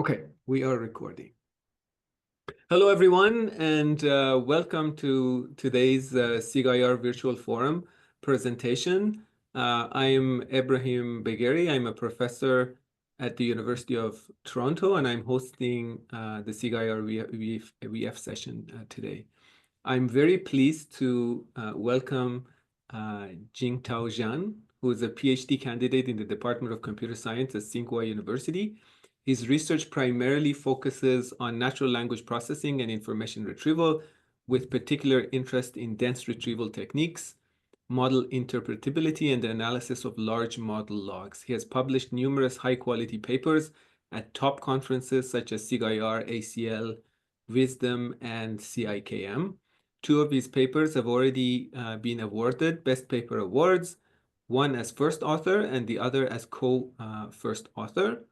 Okay, we are recording. Hello, everyone, and welcome to today's SIGIR Virtual Forum presentation. I am Ebrahim Begheri. I'm a professor at the University of Toronto, and I'm hosting the SIGIR VF session today. I'm very pleased to welcome Jingtao Zhan, who is a PhD candidate in the Department of Computer Science at Tsinghua University. His research primarily focuses on natural language processing and information retrieval, with particular interest in dense retrieval techniques, model interpretability, and the analysis of large model logs. He has published numerous high-quality papers at top conferences such as SIGIR, ACL, WSDM, and CIKM. Two of his papers have already been awarded Best Paper Awards, one as first author and the other as co-first author.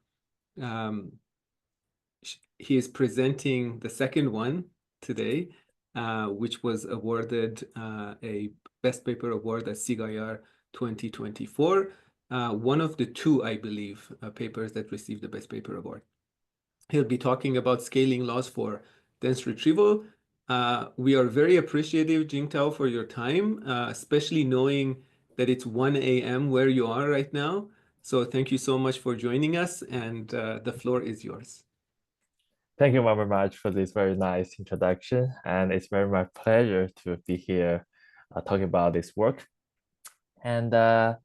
He is presenting the second one today, which was awarded a Best Paper Award at SIGIR 2024. One of the two, I believe, papers that received the Best Paper Award. He'll be talking about scaling laws for dense retrieval. We are very appreciative, Jingtao, for your time, especially knowing that it's 1 a.m. where you are right now. So thank you so much for joining us, and the floor is yours. Thank you very much for this very nice introduction, and it's very my pleasure to be here talking about this work. And I'm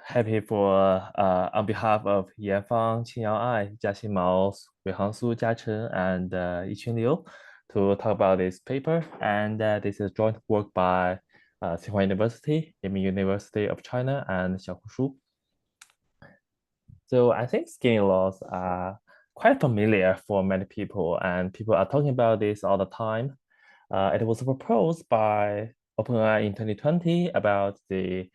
happy for on behalf of Yanfang, Qingyao Ai, Jiaxin Mao, Weihangsu, Jiachen, and Yiqun Liu to talk about this paper. And this is joint work by Tsinghua University, Yiming University of China, and Xiaohu Shu. So I think scaling laws are quite familiar for many people, and people are talking about this all the time. It was proposed by OpenAI in 2020 about the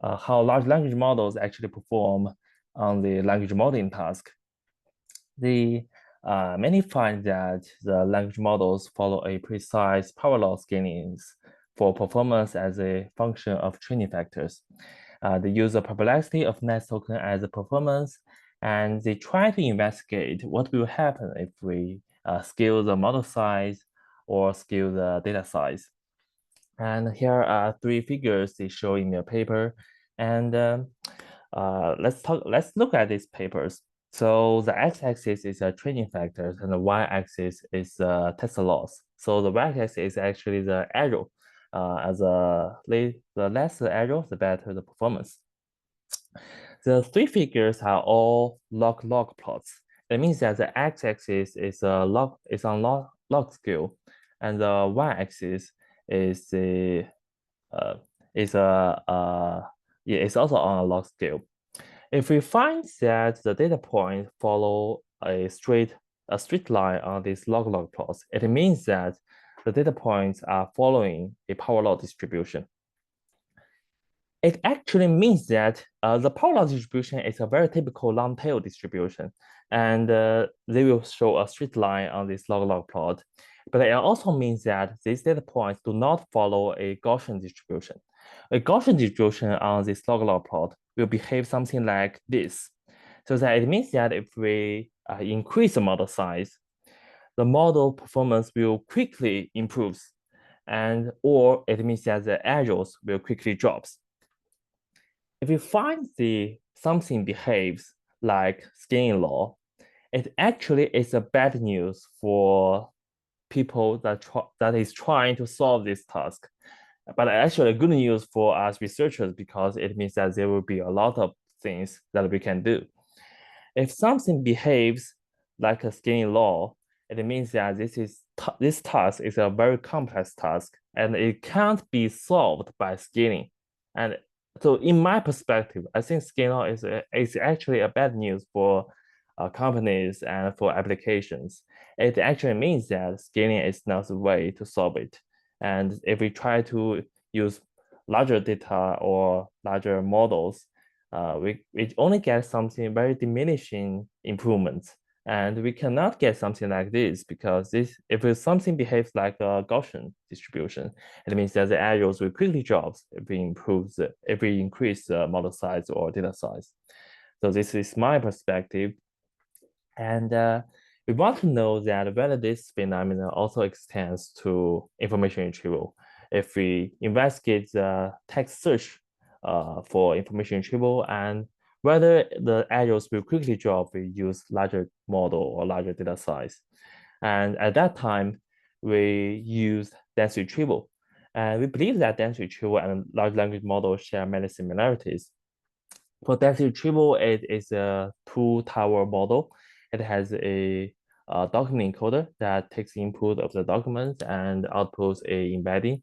how large language models actually perform on the language modeling task. Many find that the language models follow a precise power law scalings for performance as a function of training factors. They use the probability of net token as a performance, and they try to investigate what will happen if we scale the model size or scale the data size. And here are three figures they show in their paper. And let's look at these papers. So the x-axis is a training factors, and the y-axis is test loss. So the y-axis is actually the error. The less the error, the better the performance. The three figures are all log plots. That means that the x-axis is on log scale, and the y-axis is it's also on a log scale. If we find that the data point follow a straight line on these log plots, it means that the data points are following a power law distribution. It actually means that the power law distribution is a very typical long tail distribution, and they will show a straight line on this log plot. But it also means that these data points do not follow a Gaussian distribution. A Gaussian distribution on this log plot will behave something like this. So that it means that if we increase the model size, the model performance will quickly improve, or it means that the errors will quickly drop. If you find something behaves like scaling law, it actually is a bad news for people that is trying to solve this task. But actually a good news for us researchers, because it means that there will be a lot of things that we can do. If something behaves like a scaling law, it means that this task is a very complex task, and it can't be solved by scaling. And so in my perspective, I think scaling is actually a bad news for companies and for applications. It actually means that scaling is not the way to solve it. And if we try to use larger data or larger models, we only get something very diminishing improvements. And we cannot get something like this, because if something behaves like a Gaussian distribution, it means that the errors will quickly drop if we increase the model size or data size. So this is my perspective. And we want to know that whether this phenomenon also extends to information retrieval. If we investigate the text search for information retrieval and whether the errors will quickly drop, we use larger model or larger data size. And at that time, we use dense retrieval. And we believe that dense retrieval and large language models share many similarities. For dense retrieval, it is a two-tower model. It has a document encoder that takes input of the documents and outputs a embedding.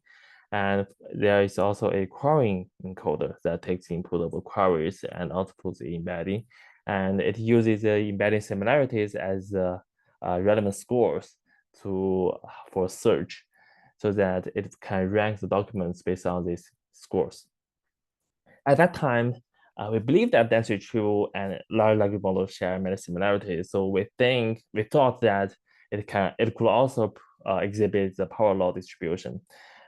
And there is also a querying encoder that takes input of the queries and outputs the embedding. And it uses the embedding similarities as relevant scores for search so that it can rank the documents based on these scores. At that time, we believe that dense retrieval and large language models share many similarities. So we thought that it could also exhibit the power law distribution.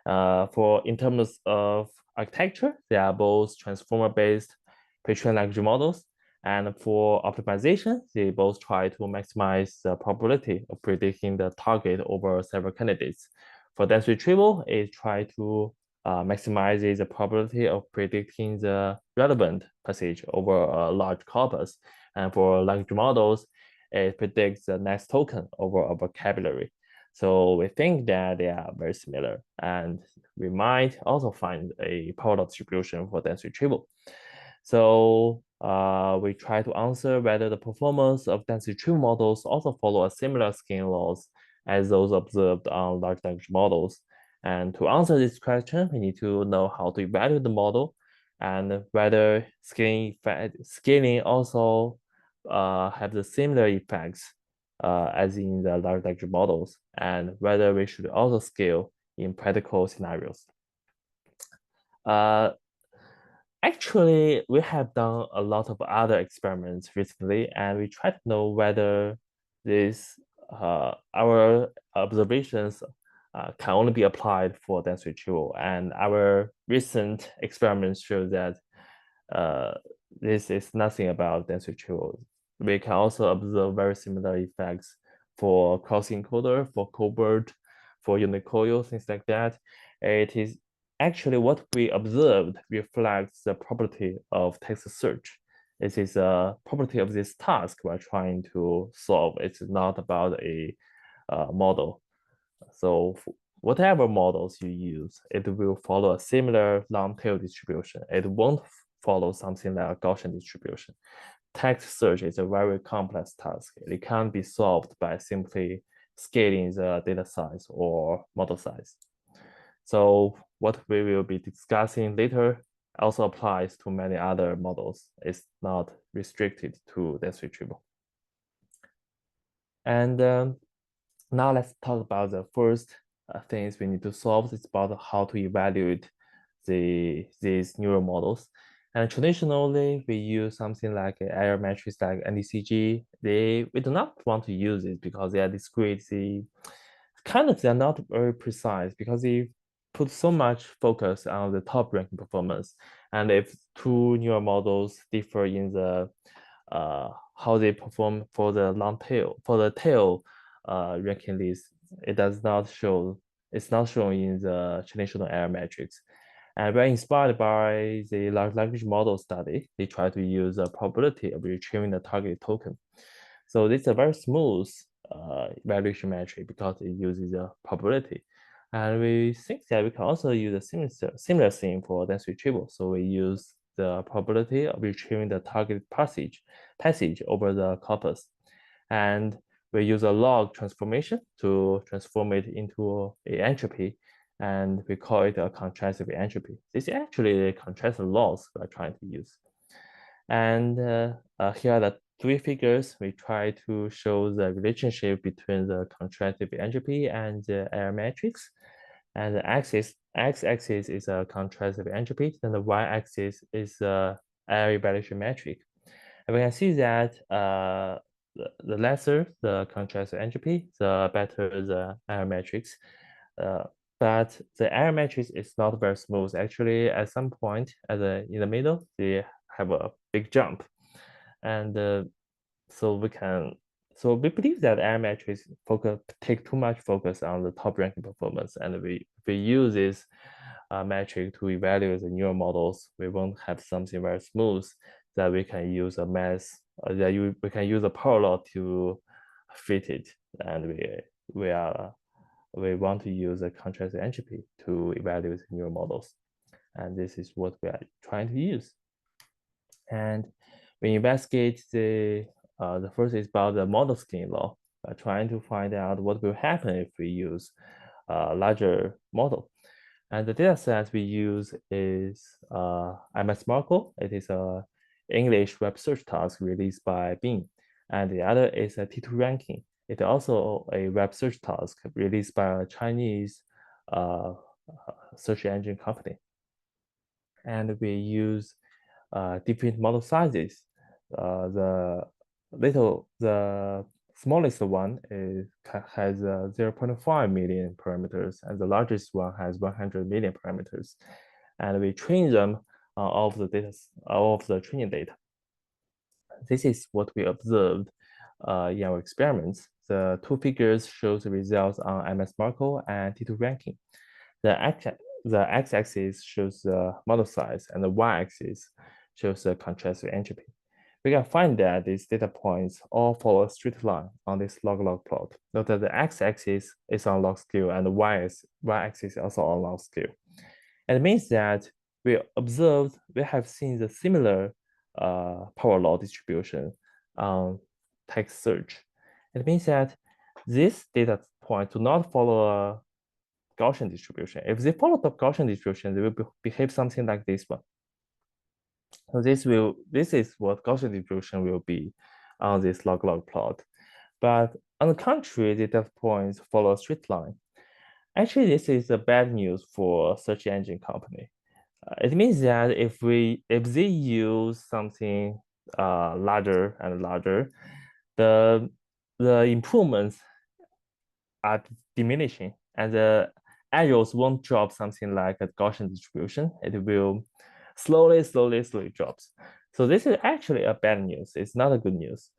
In terms of architecture, they are both transformer-based pre-trained language models. And for optimization, they both try to maximize the probability of predicting the target over several candidates. For dense retrieval, it tries to maximizes the probability of predicting the relevant passage over a large corpus. And for language models, it predicts the next token over a vocabulary. So we think that they are very similar. And we might also find a power law distribution for dense retrieval. So we try to answer whether the performance of dense retrieval models also follow a similar scaling laws as those observed on large language models. And to answer this question, we need to know how to evaluate the model and whether scaling also have the similar effects as in the large language models, and whether we should also scale in practical scenarios. Actually, we have done a lot of other experiments recently, and we try to know whether our observations can only be applied for dense retrieval. And our recent experiments show that this is nothing about dense retrieval. We can also observe very similar effects for cross-encoder, for covert, for unicoil, things like that. It is actually what we observed reflects the property of text search. This is a property of this task we're trying to solve. It's not about a model. So whatever models you use, it will follow a similar long tail distribution. It won't follow something like a Gaussian distribution. Text search is a very complex task. It can't be solved by simply scaling the data size or model size. So what we will be discussing later also applies to many other models. It's not restricted to dense retrieval. And now let's talk about the first things we need to solve. It's about how to evaluate these neural models. And traditionally, we use something like error metrics like NDCG. We do not want to use it because they are discrete. They're not very precise because they put so much focus on the top ranking performance. And if two neural models differ in the how they perform for the long tail, for the tail ranking list, it's not shown in the traditional error metrics. And we're inspired by the large language model study. They try to use the probability of retrieving the target token. So this is a very smooth evaluation metric because it uses a probability. And we think that we can also use a similar thing for dense retrieval. So we use the probability of retrieving the target passage over the corpus. And we use a log transformation to transform it into an entropy, and we call it a contrastive entropy. This is actually a contrastive loss we're trying to use. And here are the three figures. We try to show the relationship between the contrastive entropy and the error matrix. And the x-axis is a contrastive entropy, and the y-axis is a error evaluation metric. And we can see that the lesser the contrastive entropy, the better the error matrix. But the error matrix is not very smooth. Actually, at some point in the middle, they have a big jump. And so we can So we believe that AI metrics take too much focus on the top ranking performance, and we use this metric to evaluate the neural models. We won't have something very smooth that we can use a we can use a power law to fit it, and we want to use a contrast entropy to evaluate neural models, and this is what we are trying to use. And we investigate the first is about the model scaling law, trying to find out what will happen if we use a larger model. And the data set we use is MS Marco. It is a English web search task released by Bing. And the other is a T2 ranking. It's also a web search task released by a Chinese search engine company. And we use different model sizes. The smallest one has 0.5 million parameters, and the largest one has 100 million parameters. And we train them of the training data. This is what we observed in our experiments. The two figures show the results on MS Marco and T2 ranking. The x-axis shows the model size, and the y-axis shows the contrast entropy. We can find that these data points all follow a straight line on this log-log plot. Note that the x-axis is on log scale, and the y-axis is also on log scale. And it means that we have seen the similar power law distribution on text search. It means that these data points do not follow a Gaussian distribution. If they follow the Gaussian distribution, they will behave something like this one. So this is what Gaussian distribution will be on this log-log plot. But on the contrary, the data points follow a straight line. Actually, this is a bad news for search engine company. It means that if they use something larger and larger, the improvements are diminishing, and the errors won't drop something like a Gaussian distribution. It will slowly drops. So this is actually a bad news. It's not a good news.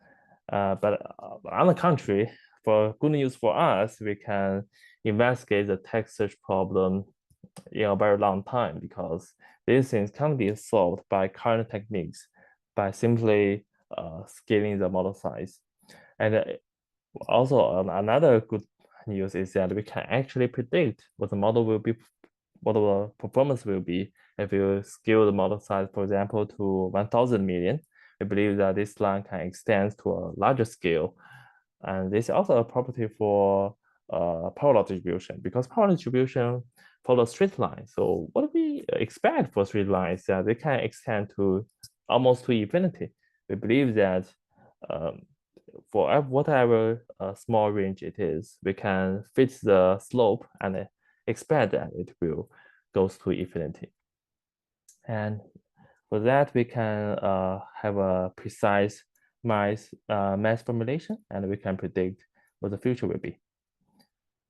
But on the contrary, for good news for us, we can investigate the text search problem in a very long time, because these things can be solved by current techniques by simply scaling the model size. And also another good news is that we can actually predict what the model will be, what the performance will be if you scale the model size, for example, to 1,000 million. We believe that this line can extend to a larger scale. And this is also a property for power law distribution, because power law distribution follows straight line. So what we expect for straight line is that they can extend to almost to infinity. We believe that for whatever small range it is, we can fit the slope and expect that it will go to infinity. And for that, we can have a precise mass formulation, and we can predict what the future will be.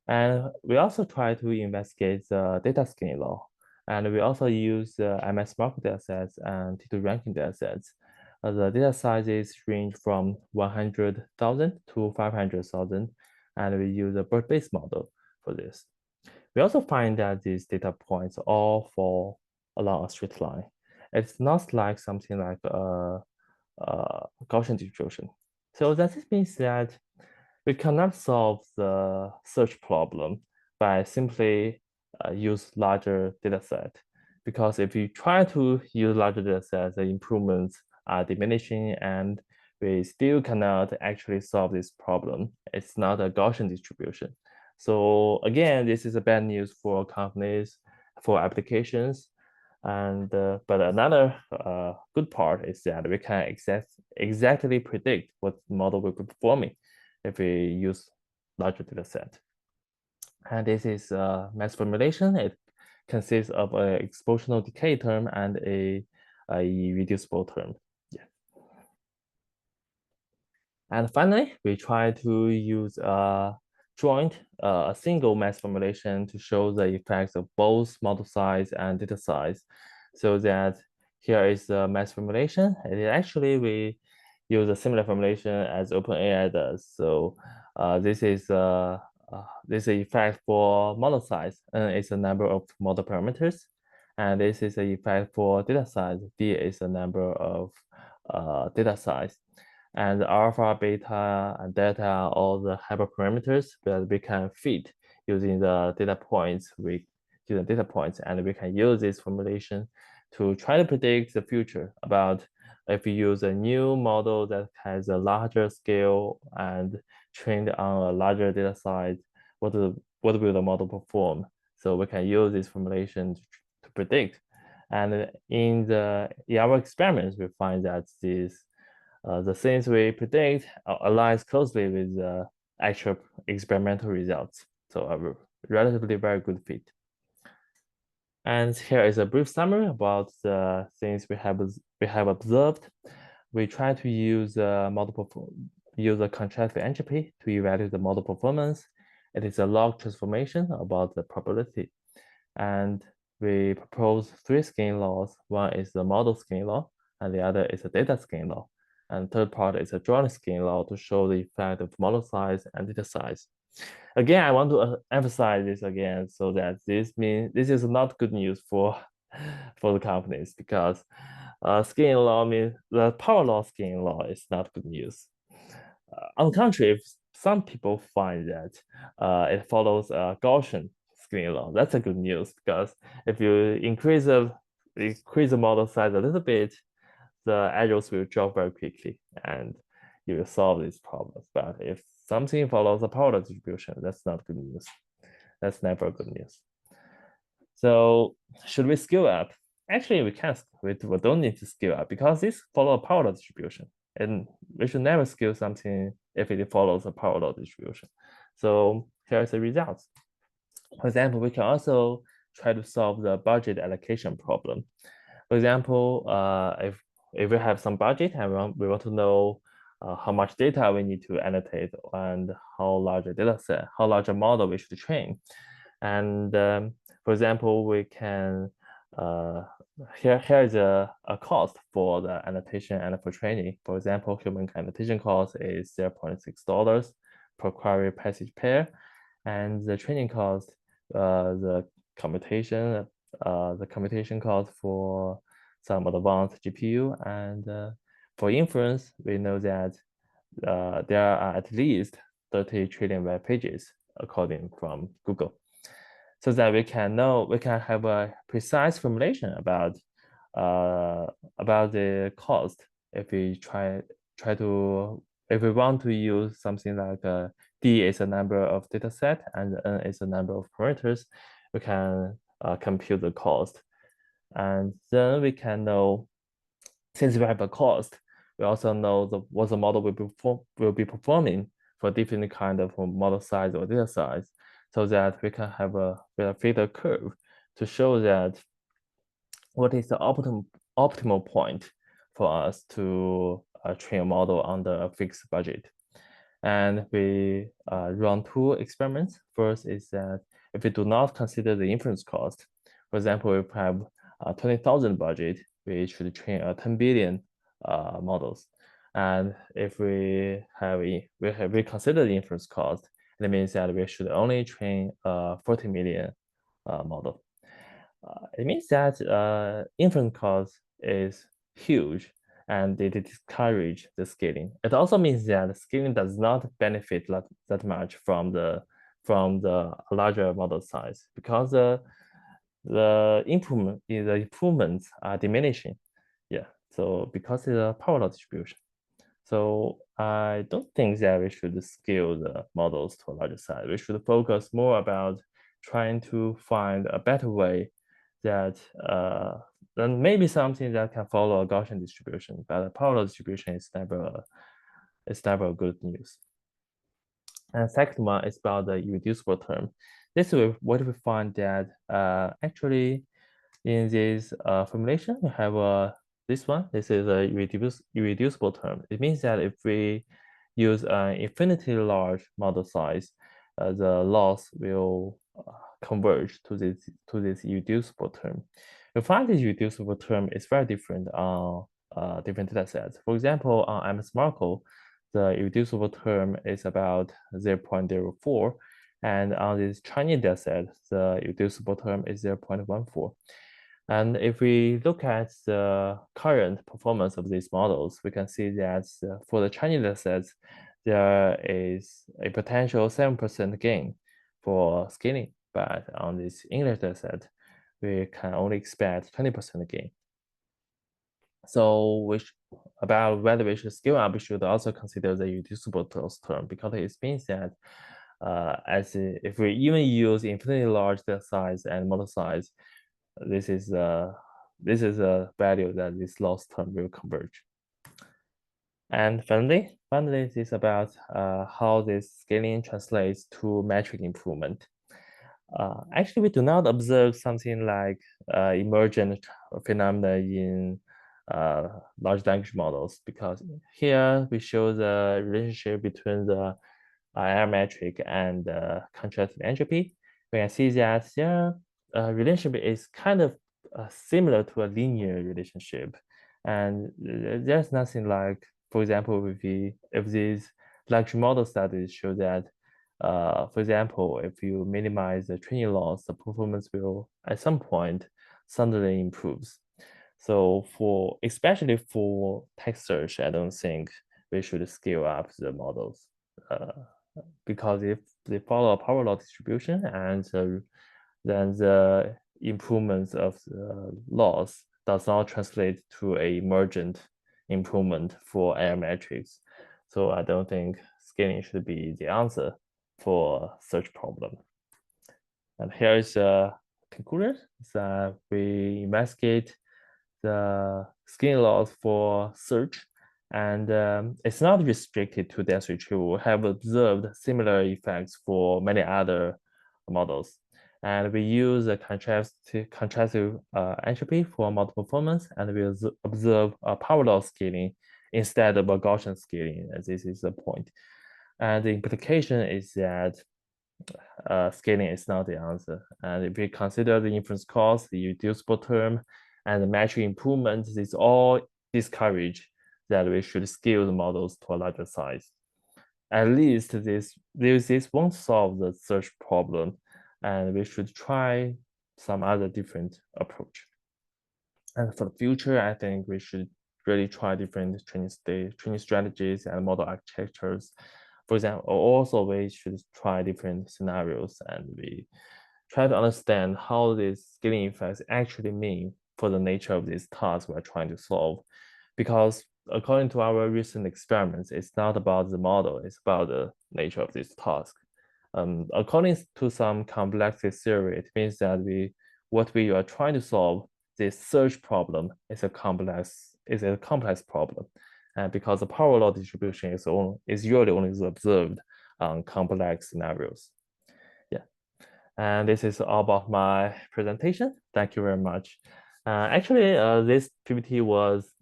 And we also try to investigate the data scaling law. And we also use MS Marco datasets and T2 ranking datasets. The data sizes range from 100,000 to 500,000, and we use a BERT-based model for this. We also find that these data points all fall along a straight line. It's not like something like a Gaussian distribution. So that means that we cannot solve the search problem by simply use larger data set, because if you try to use larger data sets, the improvements are diminishing, and we still cannot actually solve this problem. It's not a Gaussian distribution. So again, this is a bad news for companies, for applications. And but another good part is that we can exactly predict what model will be performing if we use larger data set. And this is mass formulation. It consists of an expositional decay term and a reducible term. Yeah. And finally, we try to use a single mass formulation to show the effects of both model size and data size. So that here is the mass formulation. And actually, we use a similar formulation as OpenAI does. So this is this effect for model size. N is the number of model parameters, and this is the effect for data size. D is the number of data size. And alpha, beta, and delta, all the hyperparameters that we can fit using the data points and we can use this formulation to try to predict the future about if you use a new model that has a larger scale and trained on a larger data size, what will the model perform? So we can use this formulation to predict. And in our experiments, we find that the things we predict aligns closely with the actual experimental results. So a relatively very good fit. And here is a brief summary about the things we have observed. We try to use a contrastive entropy to evaluate the model performance. It is a log transformation about the probability. And we propose 3 scaling laws. One is the model scaling law, and the other is a data scaling law. And third part is a joint scaling law to show the effect of model size and data size. Again, I want to emphasize this again, so that this is not good news for the companies, because scaling law means the power law scaling law is not good news. On the contrary, if some people find that it follows Gaussian scaling law, that's a good news, because if you increase the model size a little bit, the errors will drop very quickly and you will solve these problems. But if something follows a power distribution, that's not good news. That's never good news. So should we scale up? Actually, we don't need to scale up, because this follows a power law distribution. And we should never scale something if it follows a power law distribution. So here's the results. For example, we can also try to solve the budget allocation problem. For example, if we have some budget and we want to know how much data we need to annotate and how large a data set, how large a model we should train. And for example, we can, here is a cost for the annotation and for training. For example, human annotation cost is $0.6 per query passage pair. And the training cost, the computation cost for some advanced GPU, and for inference, we know that there are at least 30 trillion web pages according from Google, so that we can have a precise formulation about the cost if we if we want to use something like D is a number of data set and N is a number of parameters, we can compute the cost. And then we can know, since we have a cost, we also know what the model will be performing for different kind of model size or data size, so that we can have a fit a curve to show that what is the optimal point for us to train a model under a fixed budget. And we run 2 experiments. First is that if we do not consider the inference cost, for example, if we have 20,000 budget, we should train 10 billion models. And if we consider the inference cost, it means that we should only train 40 million model. It means that inference cost is huge, and it discourages the scaling. It also means that scaling does not benefit that much from the larger model size, because the improvements are diminishing. Yeah, so because it's a power law distribution. So I don't think that we should scale the models to a larger size. We should focus more about trying to find a better way that then maybe something that can follow a Gaussian distribution, but a power law distribution is never good news. And second one is about the irreducible term. This is what we find that actually in this formulation, we have this one. This is a irreducible term. It means that if we use an infinitely large model size, the loss will converge to this irreducible term. We find this irreducible term is very different on different data sets. For example, on MS Marco, the irreducible term is about 0.04, and on this Chinese data set, the irreducible term is 0.14. And if we look at the current performance of these models, we can see that for the Chinese data sets, there is a potential 7% gain for scaling, but on this English data set, we can only expect 20% gain. So about whether we should scale up, we should also consider the irreducible term, because it means that if we even use infinitely large data size and model size, this is a value that this loss term will converge. And finally, this is about how this scaling translates to metric improvement. Actually, we do not observe something like emergent phenomena in large language models, because here we show the relationship between the error metric and contrastive entropy. We can see that their relationship is kind of similar to a linear relationship, and there's nothing like, for example, if these language model studies show that, for example, if you minimize the training loss, the performance will at some point suddenly improves. So especially for text search, I don't think we should scale up the models, because if they follow a power law distribution, and then the improvements of the loss does not translate to a emergent improvement for error metrics. So I don't think scaling should be the answer for search problem. And here is a conclusion that we investigate the scaling loss for search, and it's not restricted to dense retrieval. We have observed similar effects for many other models. And we use a contrastive entropy for model performance, and we observe a power law scaling instead of a Gaussian scaling, as this is the point. And the implication is that scaling is not the answer. And if we consider the inference cost, the irreducible term, and the metric improvement, this all discourage that we should scale the models to a larger size. At least this won't solve the search problem, and we should try some other different approach. And for the future, I think we should really try different training strategies and model architectures. For example, also we should try different scenarios, and we try to understand how these scaling effects actually mean for the nature of these tasks we're trying to solve. Because according to our recent experiments, it's not about the model, it's about the nature of this task. According to some complexity theory, it means that what we are trying to solve, this search problem, is a complex problem. And because the power law distribution is usually only observed on complex scenarios. Yeah. And this is all about my presentation. Thank you very much. Actually, this PPT was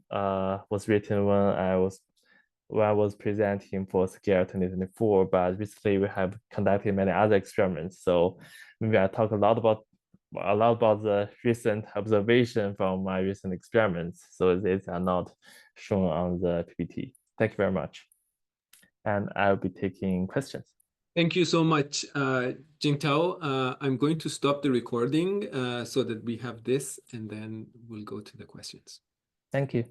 written when I was presenting for SIGIR 2024, but recently we have conducted many other experiments. So maybe I talk a lot about the recent observation from my recent experiments. So these are not shown on the PPT. Thank you very much. And I'll be taking questions. Thank you so much, Jingtao. I'm going to stop the recording so that we have this, and then we'll go to the questions. Thank you.